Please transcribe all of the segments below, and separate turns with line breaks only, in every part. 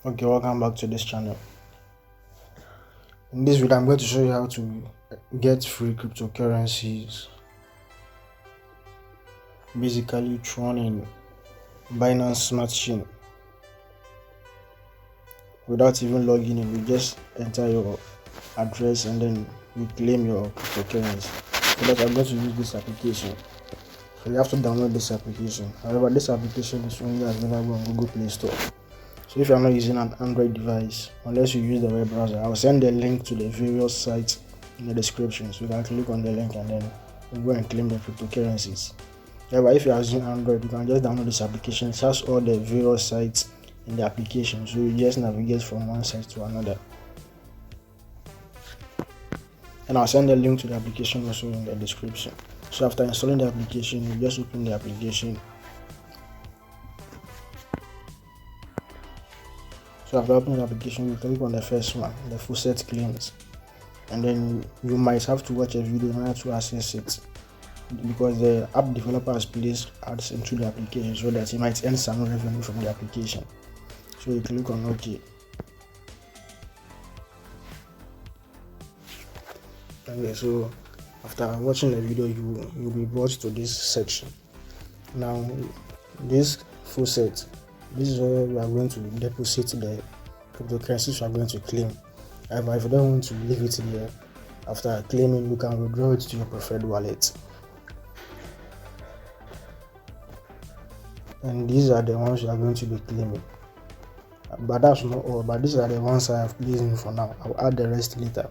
Okay, welcome back to this channel. In this video, I'm going to show you how to get free cryptocurrencies, basically Tron in Binance Smart Chain. Without even logging in, you just enter your address and then you claim your cryptocurrency. For that, I'm going to use this application. So you have to download this application. However, this application is only available on Google Play Store. So if you are not using an Android device, unless you use the web browser, I will send the link to the various sites in the description. So you can click on the link and then you go and claim the cryptocurrencies. However, if you are using Android, you can just download this application. It has all the various sites in the application. So you just navigate from one site to another. And I'll send the link to the application also in the description. So after installing the application, you just open the application. So after opening the application, you click on the first one, the full set claims, and then you might have to watch a video in order to access it, because the app developer has placed ads into the application so that he might earn some revenue from the application. So you click on OK. Okay, so after watching the video, you'll be brought to this section. Now, this full set, this is where we are going to deposit the cryptocurrencies we are going to claim. However, if you don't want to leave it here, after claiming, you can withdraw it to your preferred wallet. And these are the ones you are going to be claiming. But that's not all, but these are the ones I have placed in for now. I'll add the rest later.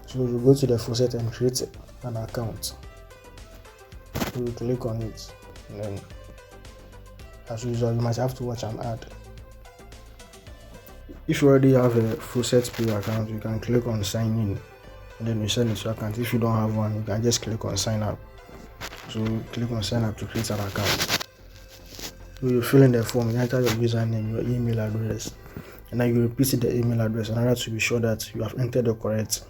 So you go to the full set and create an account. So you click on it, and then as usual, you might have to watch an ad. If you already have a full set Pay account, you can click on sign in, and then you send it to your account. If you don't have one, you can just click on sign up. So click on sign up to create an account. So you fill in the form, you enter your username, your email address, and then you repeat the email address in order to be sure that you have entered the correct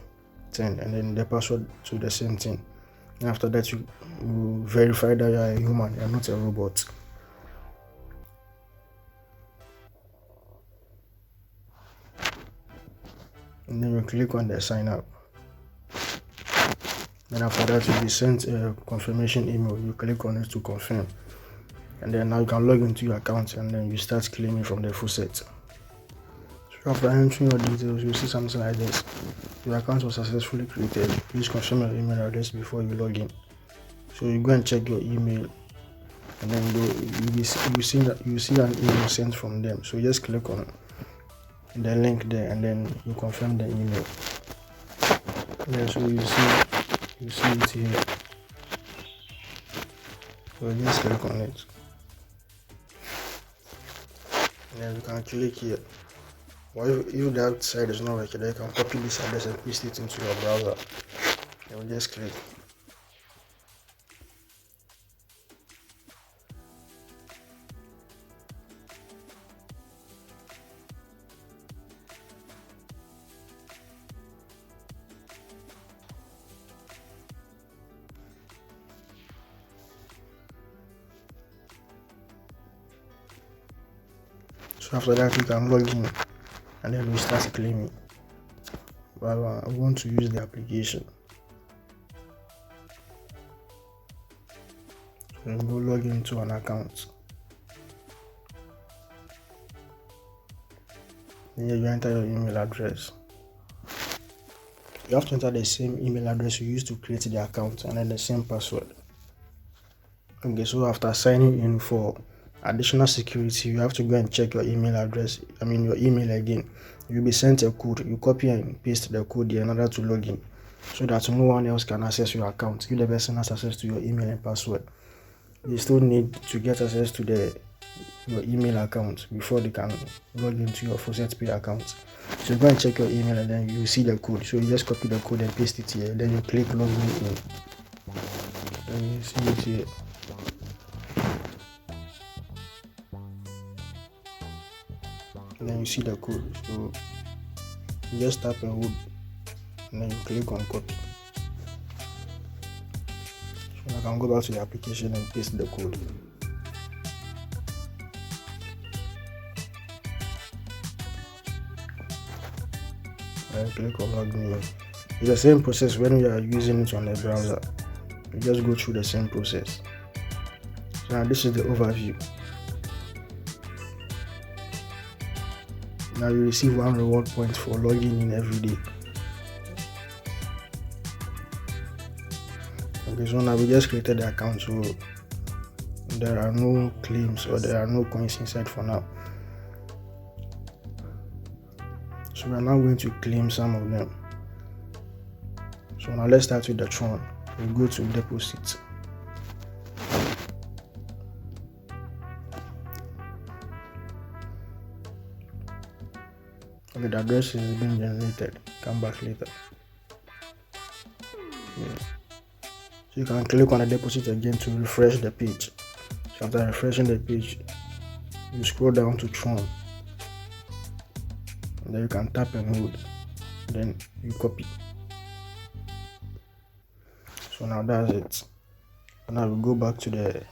thing, and then the password to the same thing. And after that, you verify that you are a human, you are not a robot. And then you click on the sign up. And after that, you'll be sent a confirmation email. You click on it to confirm. And then now you can log into your account and then you start claiming from the full set. So after entering your details, you'll see something like this. Your account was successfully created. Please confirm your email address before you log in. So you go and check your email, and then you see an email sent from them. So you just click on the link there and then you confirm the email. Yeah, so you see it here. So just click on it. And then you can click here. Or if that side is not working, you can copy this address and paste it into your browser. And you just click. So after that, you can log in and then we start claiming. But I want to use the application. So you go log into an account. And here you enter your email address. You have to enter the same email address you used to create the account and then the same password. Okay, so after signing in for additional security, you have to go and check your email address, your email again. You'll be sent a code. You copy and paste the code here in order to log in, so that no one else can access your account. If the person has access to your email and password, they still need to get access to your email account before they can log into your full set Pay account. So you go and check your email and then you see the code. So you just copy the code and paste it here. Then you click login in. Then you see it here. And then you see the code. So you just tap and hold, and then you click on copy. So I can go back to the application and paste the code. and click on login in. It's the same process when you are using it on the browser. You just go through the same process. So now this is the overview. Now you receive 1 reward point for logging in every day. Okay, so now we just created the account, so there are no claims or there are no coins inside for now. So we are now going to claim some of them. So now let's start with the Tron. We go to deposit. Okay, the address is being generated. Come back later. Yeah. So you can click on the deposit again to refresh the page. So after refreshing the page, you scroll down to Tron. And then you can tap and hold. Then you copy. So now that's it. And now we go back to the.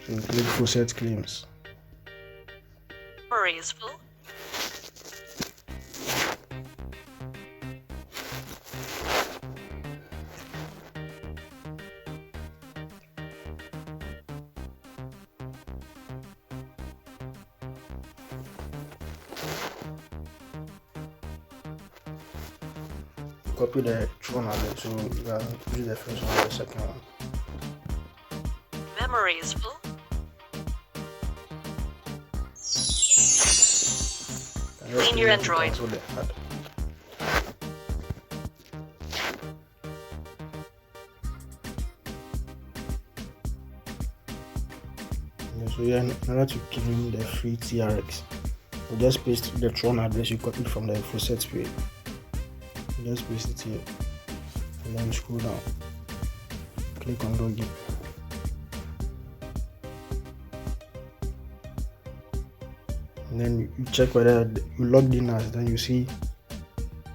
So you click Faucet Claims.
Memory is full.
Copy the Tron address, so you can use the first one or the second one.
Memory is full. Clean your Android.
So in order to claim the free TRX, you just paste the Tron address you copied from the Faucet page. You just paste it here, and then scroll down. Click on login. And then you check whether you logged in as, then you see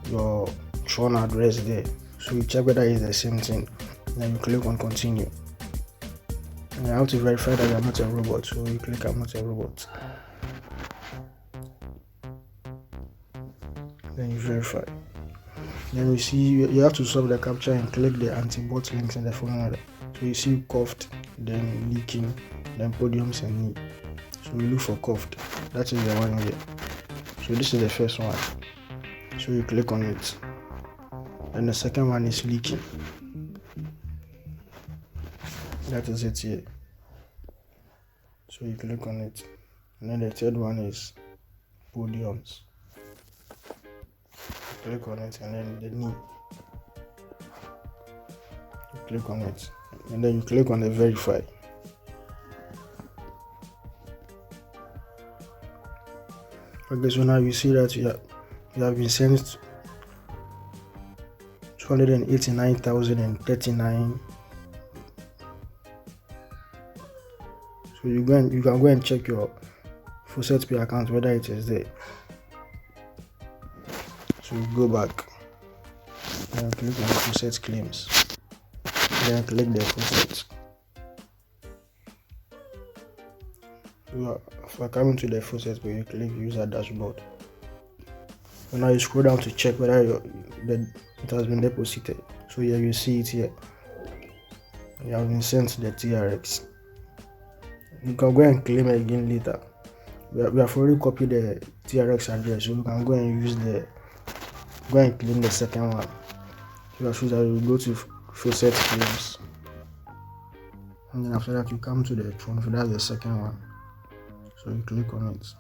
your Tron address there. So you check whether it's the same thing. And then you click on continue. And you have to verify that you're not a robot. So you click I'm not a robot. Then you verify. Then you see you have to solve the captcha and click the anti-bot links in the phone. So you see coughed, then leaking, then podiums and knee. So we look for coughed. That is the one here. So this is the first one. So you click on it. And the second one is leaking. That is it here. So you click on it. And then the third one is podiums. You click on it, and then the knee. You click on it. And then you click on the verify. Okay, so now you see that you have been sent 289,039. So you can go and check your Faucet Pay account whether it is there. So you go back and click on the Faucet Claims. Then click the Faucet. So after coming to the Faucet Pay, you click User Dashboard. So now you scroll down to check whether it has been deposited. So here you see it here. You have been sent the TRX. You can go and claim it again later. We have already copied the TRX address, so you can go and claim the second one. So as usual, you go to Faucet Claims, and then after that you come to the Tron. So that's the second one. So you click on it.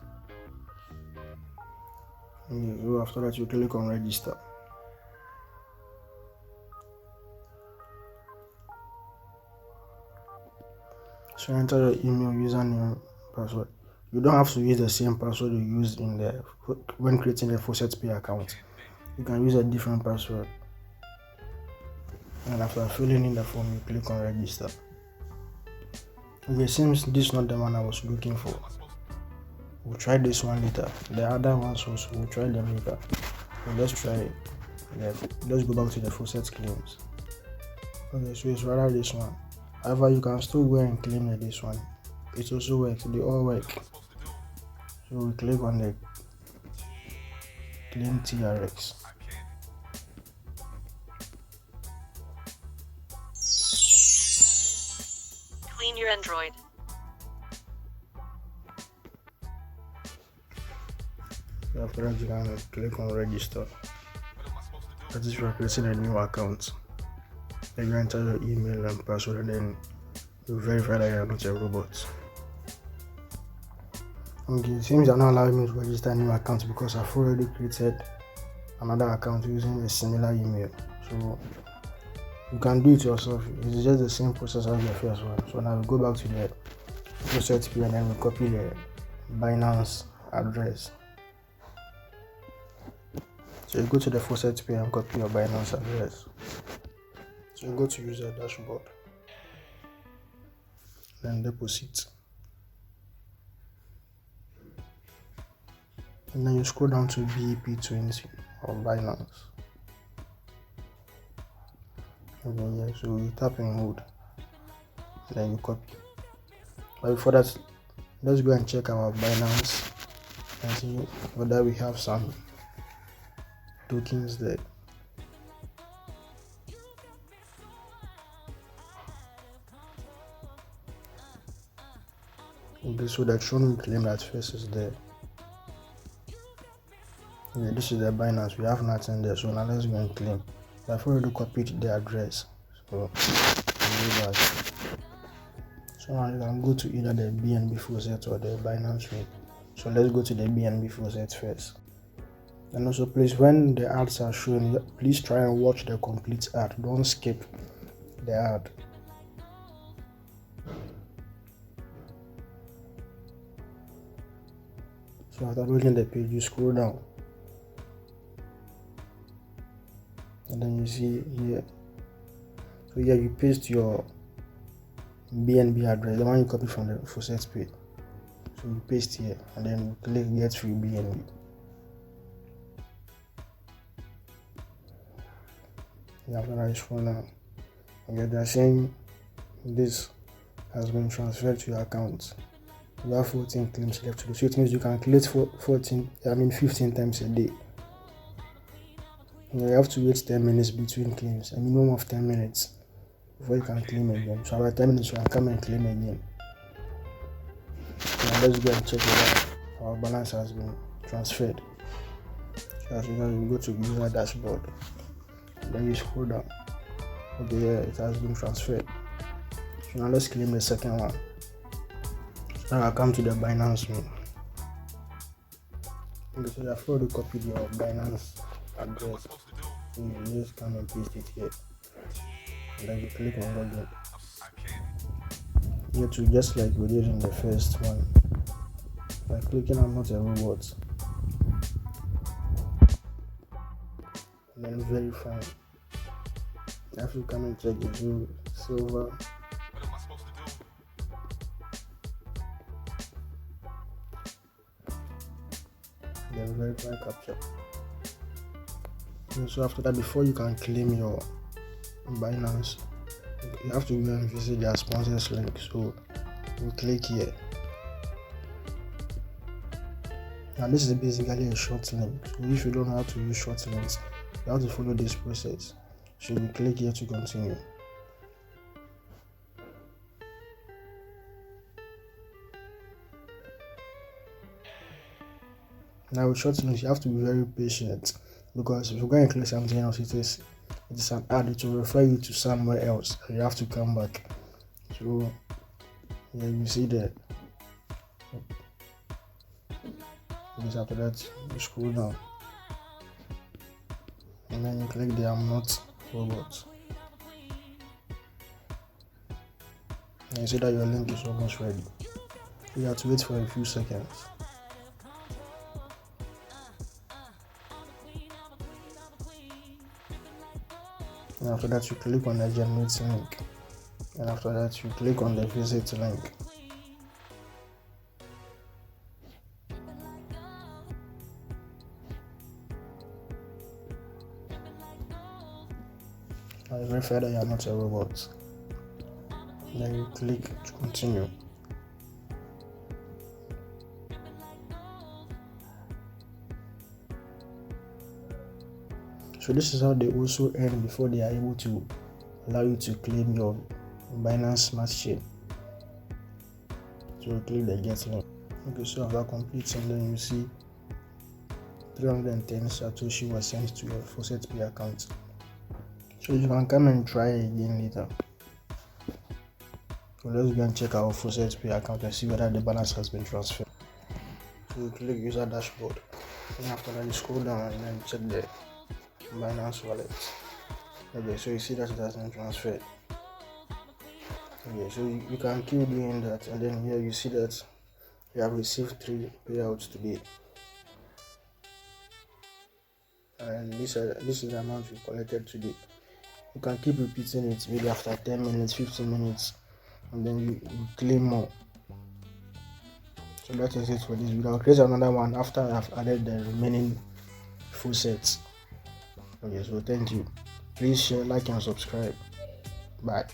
And so after that you click on register. So enter your email, username, password. You don't have to use the same password you used when creating the Faucet Pay account. You can use a different password. And after filling in the form, you click on register. Okay, seems this is not the one I was looking for. We'll try this one later. The other ones also, we'll try them later. So let's try it. Let's go back to the Faucet Claims. Okay, so it's rather this one. However, you can still go and claim this one. It also works. They all work. So we click on the claim TRX.
Clean your Android.
So after that, you can click on register. That is, you are creating a new account. Then you enter your email and password, and then you verify that you are not a robot. Okay, it seems you're not allowing me to register a new account because I've already created another account using a similar email. So you can do it yourself. It's just the same process as the first one. So now we go back to the faucet pay and then we copy the Binance address. So you go to the faucet pay and copy your Binance address. So you go to user dashboard, then deposit, and then you scroll down to BEP20 or Binance. And then yeah, so you tap in hold, and then you copy. But before that, let's go and check our Binance and see whether we have some tokens there. Okay, so the Tron we claimed at first is there. Okay, this is the Binance. We have nothing there, so now let's go and claim. I've already copied the address, so I'll do that. So now you can go to either the BNB faucet or the Binance link. So let's go to the BNB faucet first. And also, please, when the ads are shown, please try and watch the complete ad. Don't skip the ad. So after reading the page, you scroll down, and then you see here. So here you paste your BNB address, the one you copy from the faucet page. So you paste here, and then you click get free BNB. After that, is for now. Okay, they are saying this has been transferred to your account. You have 14 claims left to do. So it means you can collect 15 times a day. You have to wait 10 minutes between claims, a minimum of 10 minutes before you can claim again. So about 10 minutes you can come and claim again. Now let's go and check whether our balance has been transferred. So as you know, you go to user dashboard, and then you scroll down. Okay, yeah, it has been transferred. So now let's claim the second one. Now I'll come to the Binance one. Okay, so I've already copied your Binance address. So you just come and paste it here. And then you click on login. Here too, just like we did in the first one. By clicking I'm not a robot. And then verify. You have to come and check if you silver. Then verify capture. And so after that, before you can claim your Binance, you have to go and visit their sponsors link. So you click here. Now this is basically a short link. So if you don't know how to use short links, you have to follow this process. So you click here to continue. Now with short links, you have to be very patient, because if you're going to click something else, it is an ad. It will refer you to somewhere else, and you have to come back. So yeah, you see that. Because after that, you scroll down, and then you click the I'm not robot. And you see that your link is almost ready. You have to wait for a few seconds. And after that, you click on the generate link. And after that, you click on the visit link. And you verify that you are not a robot. And then you click to continue. So this is how they also earn before they are able to allow you to claim your Binance Smart Chain. So click the get link. Okay, so after completing, then you see 310 Satoshi was sent to your Faucet Pay account. So you can come and try again later. So let's go and check our Faucet Pay account and see whether the balance has been transferred. So you click user dashboard. And after that, you scroll down and then check the Binance wallet. Okay, so you see that it has been transferred. Okay, so you can keep doing that, and then here you see that you have received 3 payouts today. And this is the amount you collected today. You can keep repeating it maybe after 10 minutes, 15 minutes, and then you claim more. So that is it for this video. I'll create another one after I've added the remaining full sets. Okay, so thank you. Please share, like, and subscribe. Bye.